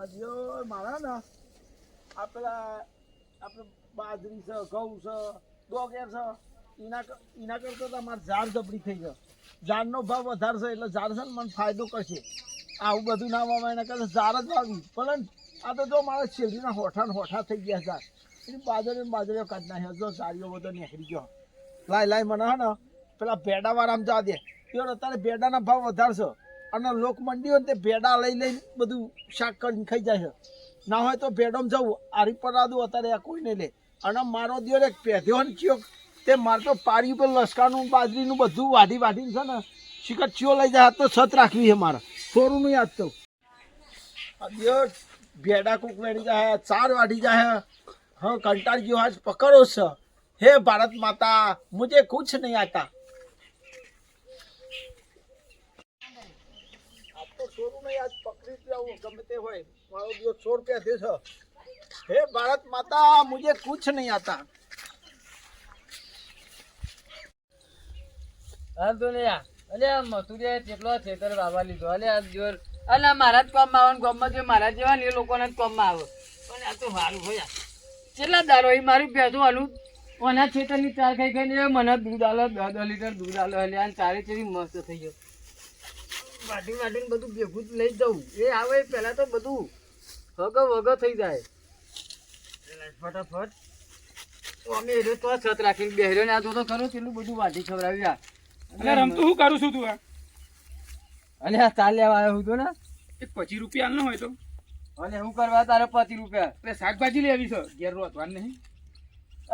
જો મારા ને આપણે બાજરી છે, ઘઉં છે, ડોગેર છે, એના કરતા તો મારે ઝાડ જબરી થઈ ગયો. ઝાડનો ભાવ વધારે છે એટલે ઝાડ છે ને મને ફાયદો કરશે. આવું બધું ના વાવાય એના કરતા ઝાડ જ વાવી. પણ આ તો જો મારા શેરડીના હોઠા થઈ ગયા ઝાડ. એની બાજરીઓ કાઢી નાખ્યો. જો ઝાડીઓ બધો નીકળી ગયો. લાય મને હે ને પેલા ભેડાવાળામાં જવા દે. એનો અત્યારે ભેડાના ભાવ વધારે છે. અને લોક મંડી હોય ને તે ભેડા લઈને બધું શાક કરીને ખાઈ જાય છે. ના હોય તો ભેડોમાં જવું આરી પર આદું અત્યારે કોઈ નહીં લે. અને મારો દિયોર એક પેધ્યો ને ચિયો તે મારે તો પારી ઉપર લસકાનું બાજરીનું બધું વાઢીને છે ને શિખર ચિયો લઈ જાય. તો છત રાખવી છે મારે સોરું નહીં આજ તો દિયોર ભેડા કૂક વેડી જાય, ચાર વાઢી જાય. હા કંટાળ ગયો આજ પકડો છે. હે ભારત માતા મુझे कुछ नहीं आता. છોરું નહીં આજ પકડી જ આવું ગમે તે હોય. મારો દિવસ 100 રૂપિયા દે છે. હે ભારત માતા મુझे कुछ नहीं आता. તો ને અલે મથુરિયા કેટલો ખેતર વાવા લીધો. અલે આ જોર અને મારા જ કામમાં આવે ગામમાં જે મારા જેવા ને એ લોકોને જ કામમાં આવે. પણ આ તો સારું હોય કેટલા દારો એ મારું ભેંસું આલું ઓના ખેતરની ચાર ખાઈ ખાઈને મને દૂધ આલો 10 લીટર દૂધ આલો. એટલે આ ચારે ચેરી મસ્ત થઈ ગયો. વાટીને બધું ભેગું જ લઈ જવું. એ આવે પહેલાં તો બધું વગો થઈ જાય. ફટાફટ અમે એ તો છત રાખીને બેહર્યો ને આ તો ખરો કેટલું બધું વાટી ખવડાવ્યા. રમતું શું કરું છું તું? અને આ ચાલ લેવા આવ્યો હતો ને 25 રૂપિયા ન હોય તો અને હું કરવા તારે 25 રૂપિયા એટલે શાકભાજી લેવી છે ઘેર રોતવાનું નહીં.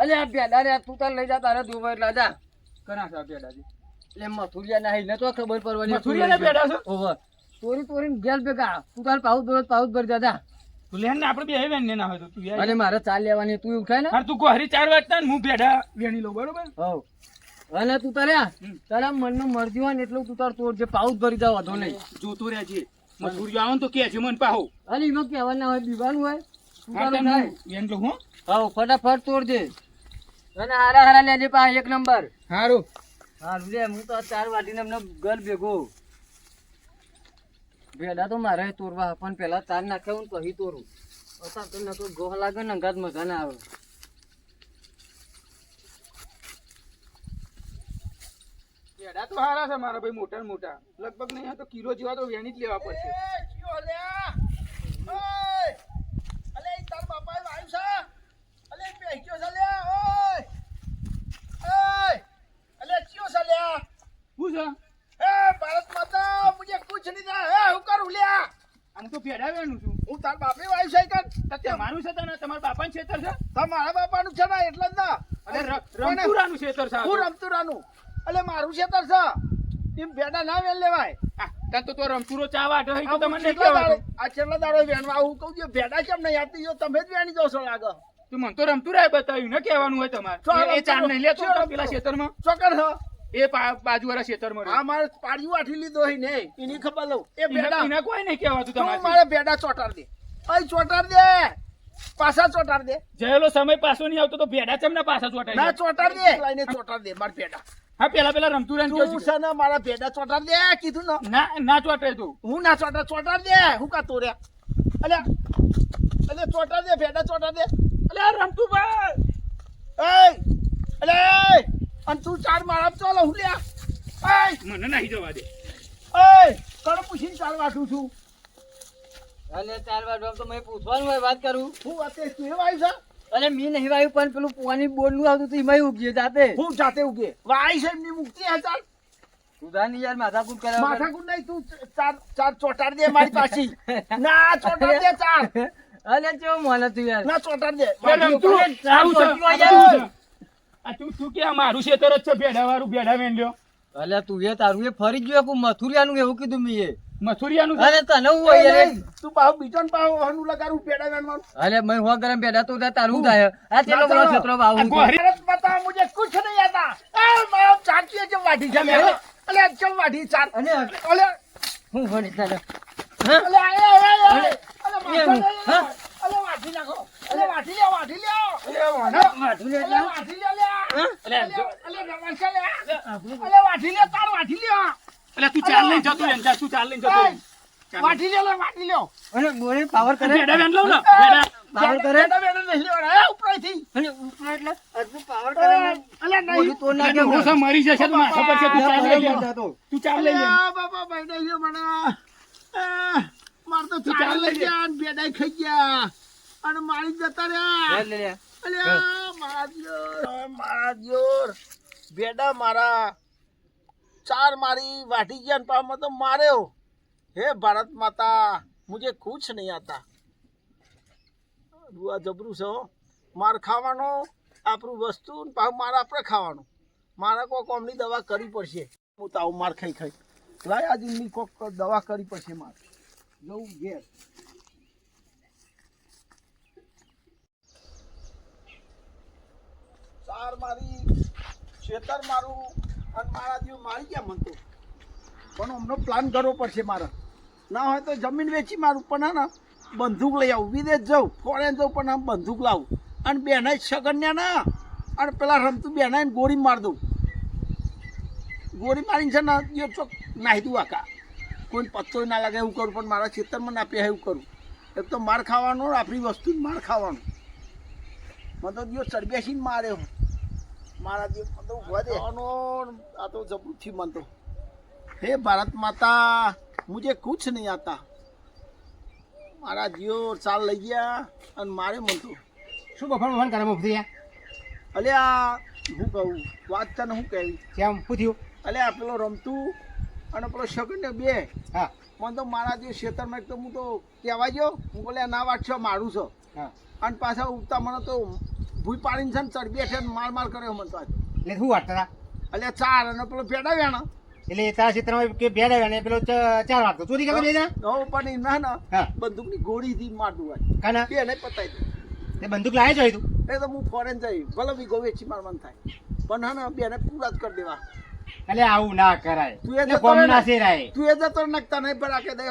અલે આ ભેડા રે તું તાર લઈ જા તારે ધોવા એટલે જા. કના છે ભેડાજી? એટલે મથુરિયા ના ને તો ખબર પડવાની. મથુરિયાના ભેડા છે? ઓવર તોરીને ગેલ ભેગા તું તાર પાઉસ ભર જા. તું લેન ને આપણે બે વેણ ને ના હોય તો તું અને મારે ચાલ લેવાની તું ઉઠાય ને હાર તું ગોહરી 4 વાગતા ને હું ભેડા વેણી લઉં બરોબર. હવ અને તું તારે તારા મનમાં મરજી હોય ને એટલું તું તાર તોડ જે પાઉસ ભરી જાવ વાંધો નહીં. જોતો રહેજે મજૂરી આવે ને તો કે છે મન પાહો. અરે એમાં કહેવા ના હોય દીવાનું હોય તું તારું થાય. વેણ લઉં હું. હવ ફટાફટ તોડજે અને હારા લેજે પા 1 નંબર. સારું હારું લે હું તો 4 વાટીને એમને ઘર ભેગો. ભેડા તો મારે તોડવા પણ પેલા 4 નાખ્યા હું પછી તોડું. અત્યારે તો ન તો ગોહ લાગે ને અંગાત મજા ના આવે. ભેડા તો સારા છે મારા ભાઈ મોટા ને મોટા. લગભગ નહીં તો કિલો જેવા તો વેણી જ લેવા પડશે. તો ભેડા વેણું છું હું તાર બાપે વાયુ છે કે તમારું છે ને તમારા બાપાનું ખેતર છે? તમારા બાપાનું છે ને એટલે જ ના. અને રમતુરાનું ખેતર છે. હું રમતુરાનું એટલે મારું ખેતર છે. એમ ભેડા ના વેણ લેવાય. તો રમતુરો ચા વાટે હોય તો તમને નહીં છેલ્લા કહેવાતું. આ છેલ્લા દાડો વેણવા હું કહું છું ભેડા કેમ નહીં આવતી? જો તમે જ વેણી દો છો લાગે. તું મને તો રમતુરાય બતાવ્યું ને કહેવાનું હોય તમારે. એ ચા નહીં લેતો તો પેલા ખેતરમાં ચોકર છે એ બાજુવાળા ખેતરમાં આ મારે પાડ્યું આઠી લીધો હોય ને એની ખબર લઉં. એ ભેડા એને કોઈ નહીં કહેવાતું તું તમારે. મારે ભેડા ચોટાડ દે. અહીં ચોટાડ દે. પાછા ચોટાડ દે. જયેલો સમય પાછો નહીં આવતો તો ભેડા ચમના પાછા ચોટાડી ના દે. ચોટાડ દે. લઈને ચોટાડ દે મારા ભેડા. હા પેલા રમતુરાને તું કહેજો. છે ને મારા ભેડા ચોટાડ દે કીધું ને. ના ચોટે તું. હું ના ચોટાડ દે. હું કા તોર્યા અલે ચોટાડ દે. ભેડા ચોટાડ દે. અલે રમતુભાઈ અલે અને તું 4 મારા ચાલો હું લ્યા. મને નહીં જવા દે. કણ પૂછીને 4 વાટું છું. અલે 4 વાટવા તો મેં પૂછવાનું હોય વાત કરું. હું વાતે તું એ વાય છે? અરે મી નહીં વાયું પણ પેલું પાણી બોર્ડ નું આવતું હતું એમાં ઉગીએ જાતે. હું જાતે ઉગે વાય છે એમની મુક્તિ હે. ચાલ સુધાની યાર માથાકૂટ કરાવ. માથાકૂટ નહીં તું 4 ચોટાડ દે મારી પાછી. ના ચોટાડ દે 4. અલે કેવો મોને તું યાર. ના ચોટાડ દે. તું કે આ મારું ખેતર જ છે ભેડા વાળું ભેડા વેણ લ્યો. અલે તું એ તારું એ ફરી ગયો કે મથુરિયાનું એવું કીધું મી એ મથુરિયાનું અરે તને હું હોય યાર. તું પાવ બીજો ને પાવ હનું લગાડું પેડા વેણવાનું. અલે મેં હો ગરમ બેઠા તો તારું થાય આ તેલો બળો છેતરો બાવું ભારત માતા મુझे कुछ नहीं आता. મારો ચાટીએ જે વાઢી છે મેં. અલે કેમ વાઢી 4? અને અલે હું ભણી તારે અલે અલે હા અલે વાઢી નાખો. અલે વાઢી લે. માઠું લે અલે વાઢી લે લે. અલે રવાન છે લે. અલે વાઢી લે તાર વાઢી લે. એટલે તું ચાલ લઈને જતો રહે તું ચાલ લઈને જતો રહે. વાટી લ્યો વાટી લ્યો અને બોલે પાવર કરે બેડા બેન લઉં ને પાવર કરે બેટા બેટા નહીં લેવાના ઉપરથી અને ઉપર એટલે આટલું પાવર કરે ને અલ્યા બોલી નહીં તો ના એટલે હોશા મરી જશે તો માથા પર છે તું ચાલ લઈ લે તું ચાલ લઈ લે અલ્યા બાબા બેટા લ્યો મને માર તો ચાલ લઈ ગયા ને બેડાઈ ખાઈ ગયા અને મારી જતા રહ્યા લે લે અલ્યા મારા જોર બેડા મારા ચાર મારી વાટી ગયા ને પામાં તો માર્યો હે ભારત માતા મુझे कुछ नहीं आता આ જબરું છે હો. માર ખાવાનો આપણું વસ્તુ ને પાછું મારે આપણે ખાવાનું મારે કોઈ કોમની દવા કરવી પડશે હું તો આવું માર ખાઈ ખાઈ લાય આજે એમની કોક દવા કરવી પડશે મારે જવું ઘેર ચાર મારી ખેતર મારું અને મારા જેવું મારી ગયા મન તો પણ હમણાં પ્લાન કરવો પડશે મારે ના હોય તો જમીન વેચી મારું પણ હા ને બંદૂક લઈ આવું વિદેશ જાઉં ફોરેન જાઉં પણ આમ બંદૂક લાવું અને બેનાય સગન્યા ના અને પેલા રમતું બેનાય ગોળી માર દઉં ગોળી મારીને છે ને એ ચોક નાહી દઉં આખા કોઈ પત્તો ના લાગે એવું કરું પણ મારા ખેતરમાં ના પહે એવું કરું એક તો માર ખાવાનો આપણી વસ્તુ માર ખાવાનું મને તો દિયો ચડબ્યાસીને માર્યો મારા જે તો ઉભા દે આ તો જબરું થયું મન તો હે ભારત માતા મુझे कुछ नहीं आता મારા જીઓ ચાલ લઈ ગયા અને મારે મન તો શું બફાણ બફાણ કરે મફતી અલ્યા હું કહું વાત તને હું કહેવી કેમ શું થયું અલ્યા પેલો રમતું અને પેલો શકન બે હા મને તો મારા જે ખેતરમાં એક તો હું તો કહેવા ગયો હું બોલે ના વાંચશો મારું છો હા અને પાછા ઉગતા મને તો ભૂઈ પાડીને છે ને ચડ બેઠે માર કર્યો મને તો આજ એટલે શું વાટતા અલ્યા ચાર અને પેલો પેડા વેણા એટલે તારા ક્ષેત્રમાં કે બે ડાવ્યા ને પેલો ચાર વાટતો ચોરી કરવા લઈ જા હવે પણ એ ના ના હા બંદૂકની ગોળીથી મારતું હોય કાના બે નહીં પતાવી દઉં તે બંદૂક લાવે જોઈ તું એ તો હું ફોરેન જઈ ભલે વીઘો વેચી મારવાનું થાય પણ હા ને બેને પૂરા જ કરી દેવા એટલે આવું ના કરાય તું એ એ જતો કોમ રહે ને. ના સેરાય તું એ જતો નાખતા નહીં પર રાખે દે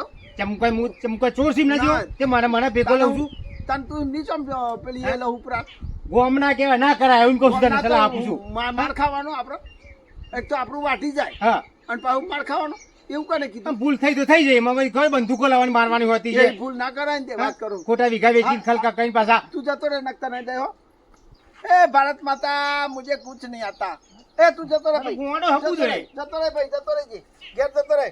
ચમકો ચોર સીમ નથી ના. તે મને ભેગો લઉં છું તને તું નીચો પેલી એ લઉં ઉપરા ગોમ ના કહેવાય ના કરાય એવું કહું છું તને સલાહ આપું છું માર ખાવાનું આપણો એક તો આપણું વાટી જાય હા અને પાછું માર ખાવાનું એવું કને આમ કીધું ભૂલ થઈ તો થઈ જાય એમાં કોઈ બંદૂકો લાવવાની મારવાની હોતી છે એ ભૂલ ના કરાય ને તે વાત કરું ખોટા વીઘા વેચીને ખલકા કઈ પાછા તું જતો રહે નાખતા નહીં દે હો એ ભારત માતા મુझे कुछ नहीं आता એ તું જતો રહે ભાઈ ગોંડો હપું જતો રહે જોઈએ. જતો રહે ભાઈ જતો રહેજે ઘેર જતો રહે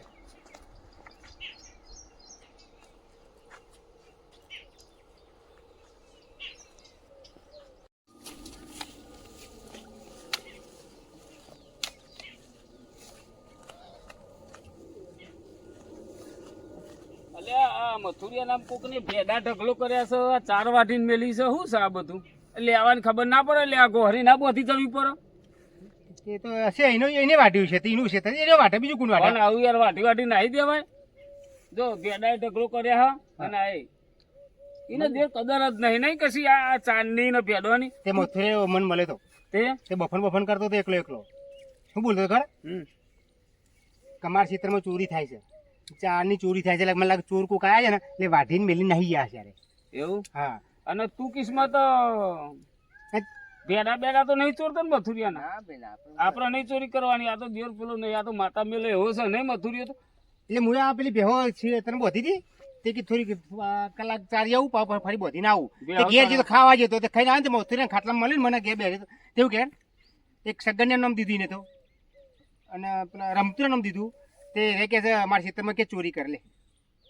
અલ્યા આ મથુરિયા નામ કોકને ભેડા ઢગલો કર્યા છે આ ચાર વાટીને મેલી છે શું છે આ બધું એટલે આવવાની ખબર ના પડે એટલે આ ગોહરી ના બોથી જવી પડે એ તો હશે એને વાટ્યું છે તેનું છે એને વાટે બીજું કોણ પણ વાટે આવું યાર વાટી વાટી નાહી દેવાય જો ભેડાએ ઢગલો કર્યા હા અને આ એને દે કદર જ નહીં નહીં કશી આ ચાંદની ને ભેડવાની તે મોથે મન મળે તો તે બફન કરતો હતો એકલો શું બોલતો હતો ખબર હમ. કમાર ક્ષેત્રમાં ચોરી થાય છે ચારની ચોરી થાય છે એટલે મને લાગે ચોર કોક આવ્યા છે ને એટલે વાઢીને મેલી નાહી ગયા છે યારે. એવું હા અને તું કિસ્મત ભેડા બેડા તો નહીં ચોરતો ને મથુરિયાના હા પેલા આપણે નહીં ચોરી કરવાની આ તો દેર પેલો નહીં આ તો માતા મેલે એવો છે નહીં મથુરિયો તો એટલે હું આ પેલી ભેહો છે તને બોધી હતી તે કે થોડી કલાક ચારી આવું પાછું ફરી બોધી ના આવું તે ઘેર જતો ખાવા જતો તે ખાઈને આવે ને મોથુરિયા ખાટલામાં મળે ને મને ઘેર બેઠે તેવું કે એક સગન્યા નામ દીધું ને તો અને પેલા રમતુરા નામ દીધું તે એ કે છે મારા ક્ષેત્રમાં કે ચોરી કરે લે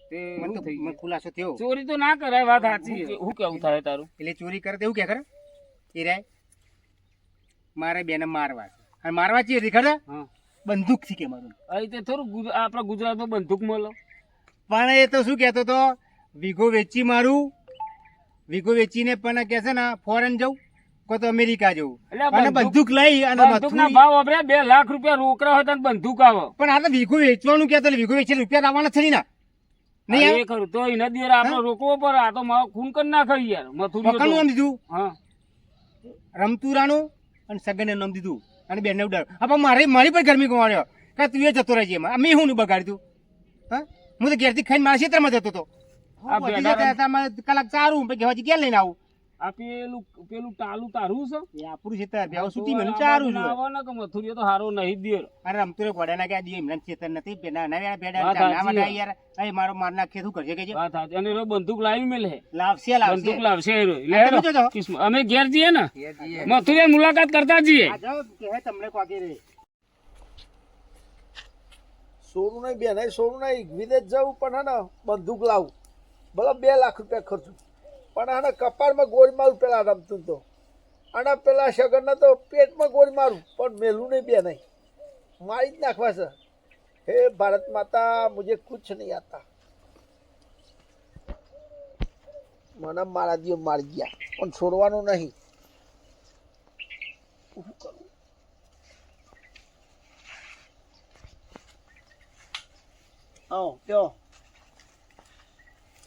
તે મને એવું તો થઈ મને ગયું. ખુલાસો થયો ચોરી તો ના કરાય વાત સાચી છે. શું કેવું થાય તારું એટલે ચોરી કરે તો એવું કે કરે એ રાય મારે બેને મારવા છે અને મારવા ચીએ ખબર છે? હા બંદૂકથી કે મારું અહીં તે થોડું આપણા ગુજરાતમાં બંદૂક મળો પણ એ તો શું કહેતો તો વીઘો વેચી મારું વીઘો વેચીને પણ કે છે ને ફોરેન જવું કો તો અમેરિકા જવું એટલે અને બંદૂક લઈ અને બંદૂકના મથુરી- ભાવ આપણે 2 લાખ રૂપિયા રોકડા હોય તો બંદૂક આવે પણ આ તો વીઘો વેચવાનું કહેતો એટલે વીઘો વેચીને રૂપિયા લાવવાના છે ના નહીં આ આવે? એ ખરું તો એના દેર આપણે રોકવો પડે આ તો મારો ખૂન કરી નાખે યાર મથુરિયો મકાનનું તો. નામ દીધું હા રમતુરાનું અને સગનનું નામ દીધું અને બેનને ઉડાડ હા પણ મારી પણ ગરમી ગુમાડ્યો કે તું એ જતો રહેજે એમાં મેં શું બગાડ્યું હા હું તો ઘેરથી ખાઈને મારા ક્ષેત્રમાં જતો હતો આ બધી બેડા જતા હતા, મારે કલાક ચારું પછી હજી ક્યાં લઈને આવું આ પેલું ટાલું તારું છે એ આપણું છે તાર બેહો સુતી મેલું ચારું ના છે આવે ને કે મથુરીઓ તો હારો નહીં દે અરે રમતું રે ઘોડા ના કે દી એમના ચેતન નથી બેના નવા બેડા વાત ના સાચી માટે યાર એ મારો માર નાખે શું કરશે કે વાત સાચી અને એનો બંદૂક લાવી મેલે લાવશે બંદૂક લાવશે એ રહ્યો. લે આ હેરો. તમે જોજો. કિસ્મત. અમે ઘેર જઈએ ને મથુરિયા મુલાકાત કરતા જઈએ આ જાઓ કે તમને કોકે રે સોનું નહીં બેન સોનું નહીં વિદેશ જવું પણ હે ને બંદૂક લાવું ભલે 2 લાખ રૂપિયા ખર્ચું પણ હે ને કપાળમાં ગોળી મારું પેલા રમતું તો અને પેલા સગનને તો પેટમાં ગોળી મારું પણ મેલું નહીં બેન મારી જ નાખવા છે હે ભારત માતા મુझे कुछ नहीं आता મને મારા દિયો મારી ગયા પણ છોડવાનું નહીં શું કરું? આવો કયો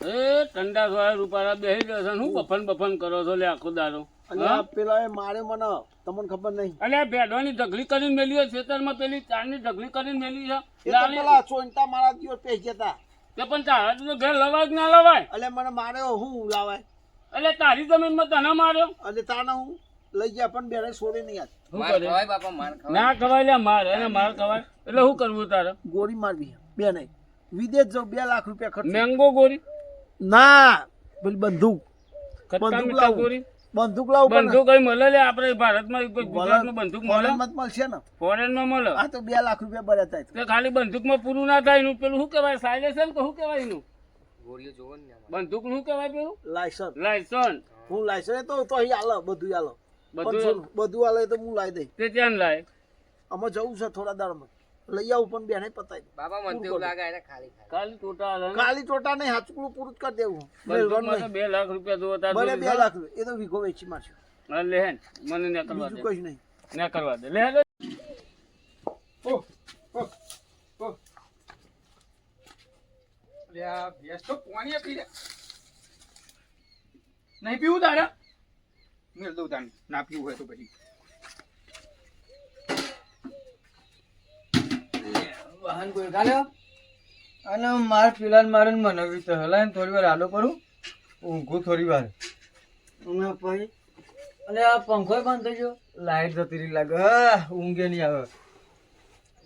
એ ઠંડા સોળા રૂપારા બેસી જશે શું બફન બફન કરો છો લે આખો દારો અને આ પેલા એ મારે મને તમને ખબર નહીં અલે ભેડવાની ઢગલી કરીને મેલી હોય ખેતરમાં પેલી ચારની ઢગલી કરીને મેલી છે એ તો પેલા ચોંટા મારા દિયો પેજ જતા તે પણ તારા તો ઘેર લવાય કે ના લવાય એટલે મને માર્યો હું લાવાય એટલે તારી જમીનમાં તને માર્યો અને તાને હું લઈ ગયા પણ બેને છોડે નહીં આજ શું કરે ના ખવાય લે માર એને માર ખવાય એટલે શું કરવું તારે ગોળી મારવી બેને વિદેશ જાઉં 2 લાખ રૂપિયા ખર્ચ મેંગો ગોરી ના પેલી બંદૂક ખટ્ટા બંદૂક મીઠા લાવું. ગોરી બંદૂક લાવું પણ બંદૂક કઈ મળે લે આપણે ભારતમાં કોઈ ગુજરાતમાં બંદૂક મળે ફોરેનમાં જ મળશે ને ફોરેનમાં મળે આ તો 2 લાખ રૂપિયા ભર્યા થાય તે ખાલી બંદૂકમાં પૂરું ના થાય એનું પેલું શું કહેવાય સાયલેન્સર કે શું કહેવાય એનું બંદૂક શું કહેવાય પેલું લાયસન્સ લાયસન્સ હું લાયસન્સ તો અહીં આલો બધું આલો બધું બધું આલે તો હું લાવી દઈ તે ત્યાં લાય અમે જવું છે થોડા દાડમાં લઈ આવું પણ બેને પતાવી બાબા મને તો એવું લાગે એને ખાલી ખાલી ટોટા હાલે ને. કાલી ચોટા નહીં હાચકું પૂરું જ કરી દેવું બંદૂકમાં તો 2 લાખ રૂપિયા જોવો તાર ભલે જોડે 2 લાખ રૂપિયા એ તો વીઘો વેચી મારશું હા, લે હેન મને ને કરવા દે બીજું કઈ નહીં ને કરવા દે લે હેન. નહીં પીવું તારે મેળ દઉં તાને ના પીવું હોય તો પછી વાહન કોઈ ગાલ્યો અને માર પેલા મારે મનવી તો હલાય થોડી વાર આલો કરું ઊંઘું થોડી વાર અને પછી અને આ પંખો બંધ થઈ ગયો લાઈટ જતી રહી લાગે ઊંઘે નહીં આવે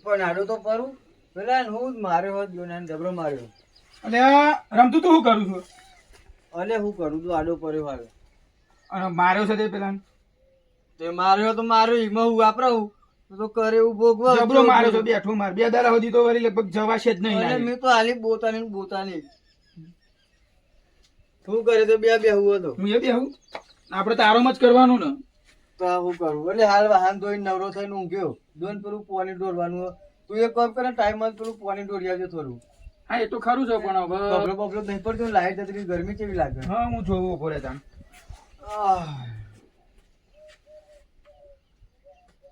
પણ આડો તો પરું પેલા હું જ માર્યો હોત ગયો ને ડબરો માર્યો એટલે રમતું તું શું કરું છું અલે હું કરું તું આડો પડ્યો હાલ અને માર્યો છે તે પેલા તે માર્યો તો માર્યો એમાં હું વાપરાવું તો કરે એવું ભોગવા જબરો માર્યો છે બેઠો માર 2 દાડા સુધી તો વળી લગભગ જવાશે જ નહીં અને લાગે. મેં તો હાલી બોતાની ને બોતાની શું કરે તો બે હું હતો હું એ બી આવું આપણે તો આરામ જ કરવાનું ને તો આ શું કરું એટલે હાલ વાહન ધોઈને નવરો થઈને ઊંઘ્યો દોન પેલું પાણી દોરવાનું હોય. તું એક કામ કરે ટાઈમ જ પેલું પાણી દોરી આવજો થોડું હા એ તો ખરું છે પણ હવે બબલો બબલો નહીં પડતો લાઈટ જતી રહી, ગરમી કેવી લાગે હા હું જોવું ઉભો રહે તાન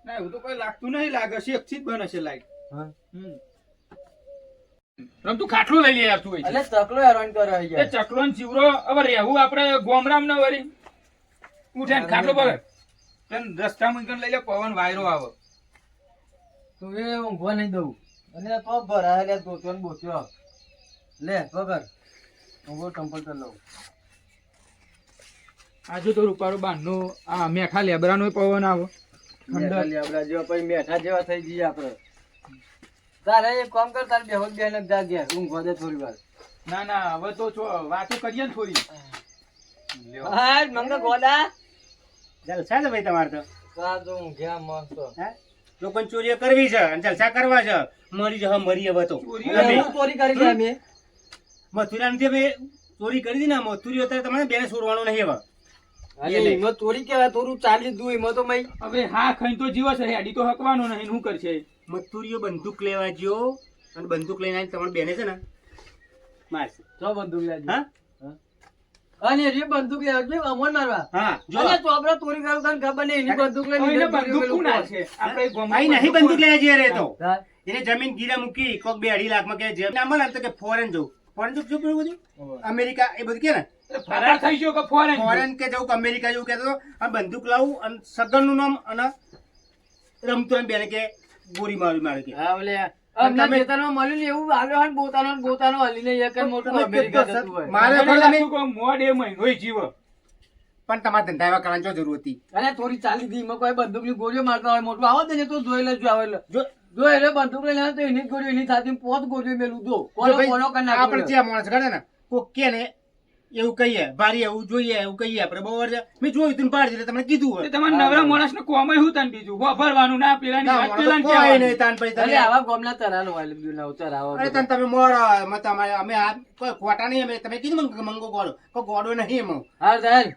ના એવું તો કોઈ લાગતું નહીં લાગે છે એકથી જ બને છે લાઈટ હા. રમતું ખાટલું લઈ લે યાર તું એટલે ચકલો હેરાન કરે એ યાર ચકલો ને ચીવરો હવે રહેવું આપણે ગોમરામ ને વળી ઉઠે ને ખાટલો પકડ તને રસ્તા મૂકીને લઈ લે પવન વાયરો આવે તું એ ઊંઘવા નહીં દઉં અને તો ભરાયેલા ગોત્યો ને બોત્યો લે પકડ ઊંઘો ટમ્પલ લઉં આજે તો રૂપારો બાંધનો આ મેખા લેબરાનો પવન આવે મેઠા લીમડા જેવા પછી મેઠા જેવા થઈ જઈએ આપણે તારે એક કામ કર તારે બેહોશ બેન જા ગયા ઊંઘવા દે થોડી વાર ના ના હવે તો વાતો કરીએ ને થોડી હા મંગા ગોડા જલસા છે ભાઈ તમારે તો કા તો ઊંઘ્યા મસ્ત હે લોકોને ચોરીઓ કરવી છે અને જલસા કરવા છે મરી જવા મરી હવે તો ચોરી અમે હું ચોરી કરી છે અમે મથુરાની જે ચોરી કરી હતી ને મથુરી અત્યારે તમારે બેને છોડવાનો નહીં હવે અરે એમાં ચોરી કેવાય થોડું ચાલી દઉં એમાં તો મય હવે હા ખાઈ તો જીવો છે હેડી તો હકવાનો નહીં શું કરશે મથુરીઓ બંદૂક લેવા જ્યો અને બંદૂક લઈને આવીને તમારે બેને છે ને મારશે જો બંદૂક લેજો હા અને એ બંદૂક લેજો અમોન મારવા હા જો અરે તો આપણે ચોરી કરવા તને ખબર નહીં એની બંદૂક લઈને એને નીકળી બંદૂક પેલું કોણ છે આપણે અહીં નહીં બંદૂક લેવા જઈએ રે તો હા. એને જમીન ગીરા મૂકી કોક 2-2.5 લાખમાં કે જેમ ના મળે ને તો કે ફોરેન જવું ફોરેન જવું શું પેલું બધું અમેરિકા એ બધું કે ને ફરાર થઈ ગયો કે ફોરેન ફોરેન કે જવું કે અમેરિકા જવું કહેતો હતો અને બંદૂક લાવું અને સગનનું નામ અને રમતો એમ બેને કે ગોરી મારું કે હા બોલે અમને ખેતરમાં મળ્યું ને એવું આવ્યો હોય ને બોતાનો હલીને એક જ મોટું અમેરિકા જતું હોય મારે મને પણ લાગ્યું કે મોડ એ મહિનો જીવ પણ તમારે ધંધા એવા કરવાની જો જરૂર હતી. અને થોડી ચાલી દી એમાં કોઈ બંદૂકની ગોળીઓ મારતા હોય મોટું આવો ને તો જોઈ લેજો આવે એટલે જો જો એટલે બંદૂક લઈને આવે તો એની જ ગોળીઓ એની સાથે પોત ગોળીઓ મેલું દો જો કોનો ભાઈ, કોનો કરી આપણે નાખ્યો જે માણસ ગણે ને કોક કે ને એવું કહીએ ભારી એવું જોઈએ એવું કહીએ આપણે બરોબર છે. મેં જોયું તું પાડ એટલે તમને કીધું હોય. તે તમારે નવરા માણસને કોમે હું તને બીજું વાપરવાનું ના પેલાની ના, વાત મને તો પેલાને કોઈ કહેવાની. નહીં તાન પછી એટલે તમે આવા ગામના તરાનો વાલે બીજું ના તરાવો અરે તને તમે મોડા મત અમે આ કોઈ ખોટા નહીં અમે તમે કીધું મંગો ગોળો કોઈ ગોળો નહીં એમાં. હા સાહેબ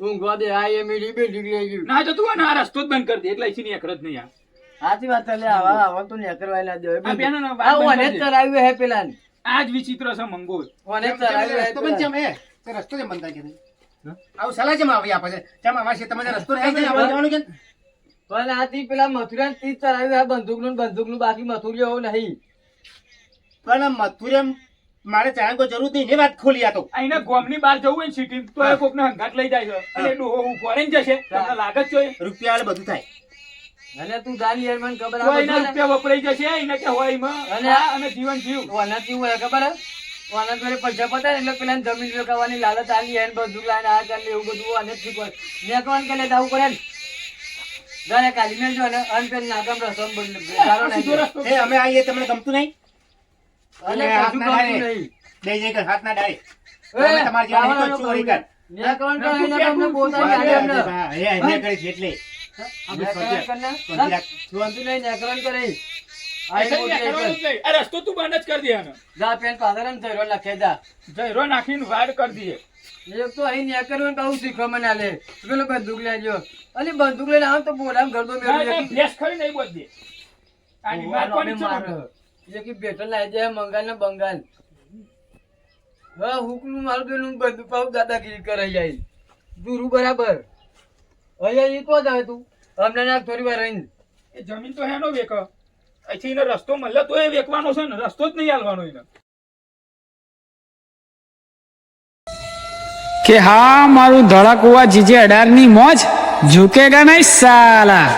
ઊંઘવા દે આ એ મીડી બે ડીગરી ગયું ના જતું હોય ને આ રસ્તો જ બંધ કરી દે એટલે અહીંથી એકર જ નહીં આ. સાચી વાત એટલે આવા આવા તો નેકરવાય ના દેવાય આ બેનો ના વાત આ બંધ ઓને કરી જ દે. તરાવ્યું હે પેલાને આ જ વિચિત્ર છે મંગો. ઓને જ કેમ તરાવ્યું હે રસ્તો બંધ પેલાને. છે અમે તે રસ્તો કેમ બંધ થાય કે નહીં? આવું સલાહ કેમ આવી આપે છે જેમ અમારે છે તમે રસ્તો રહે છે આપણે જવાનું કેમ? પણ આથી પેલા મથુરાને તીજ તરાવ્યું આ બંદૂકનું બાકી મથુરિયો નહીં પણ મથુરેમ મારે જાણ કોઈ જરૂર નહીં એ વાત ખોલી આ તો. અહીંના ગામની બહાર જવું હોય ને સિટી તો એ કોકને હંગાત લઈ જાય છે અને ડોહો હું ફોરેન જશે તમને લાગે જ છે રૂપિયા વાળે બધું થાય. અને તું જાણી યાર મને ખબર તો એના આ રૂપિયા વપરાઈ જશે એને કે હોય એમાં અને આ અને જીવન જીવ ઓના કેવું હોય ખબર હે ઓના જોડે પૈસા પતાય ને એટલે પેલા જમીન વેચાવાની લાલચ આલી એને બધું લાઈને આ કરી એવું બધું અને ઠીક હોય નેકવાન કે જવું પડે ને જાણે કાલી મેલ જો ને અનપેન નાગમ રસમ બદલે સારો આ સીધો નહીં રસ્તો એ અમે આવીએ તમને ગમતું નહીં? અને હાથ કશું ના ગમતું ડાળે. નહીં. બે જગ્યાએ હાથ ના ડાળે. એ, અમે તમારી જેવા નહીં બાવળાનો તો ચોરી કર. નેકવાન ના, કરીને તું તમને તું પોતાની તું આલે એમને. હા, એ એને કરી છે એટલે. નેકવાન કરીને, સોંધી રાખ. સોંધી લઈને નેકવાન કરે. આ આ મોટી એકલ. આ રસ્તો તું બંધ જ કરી દે આનો. જા પેન પાદર ને ધૈર્ય લખે જા જયરો નાખીને વાડ કરી દઈએ એક તો અહીં નેકરવાનું બહુ શીખવા મને આલે પેલો બંદૂક લેજો અલી બંદૂક લઈને આવ તો બોલામ ગરદો ના, મેળવી ના, ભેંસ ખરી નહીં બોલ દે આની મારવાની છે મને. કે બેટલ લાવી દે મંગાલ ને બંગાલ હા હુકનું મારું પેલું બંદૂક પાઉ દાદાગીરી કરાઈ જાય દૂરું બરાબર અહીંયા ઈ તો જ આવે તું અમને નાખ થોડી વાર રહીને એ જમીન તો હેનો વેક અહીંથી એનો રસ્તો મળે તો એ વેકવાનો છે ને રસ્તો જ નહીં હાલવાનો એને કે હા મારું ધડાકુવા જીજે 18 ની મોજ ઝુકેગા નહીં સાલા.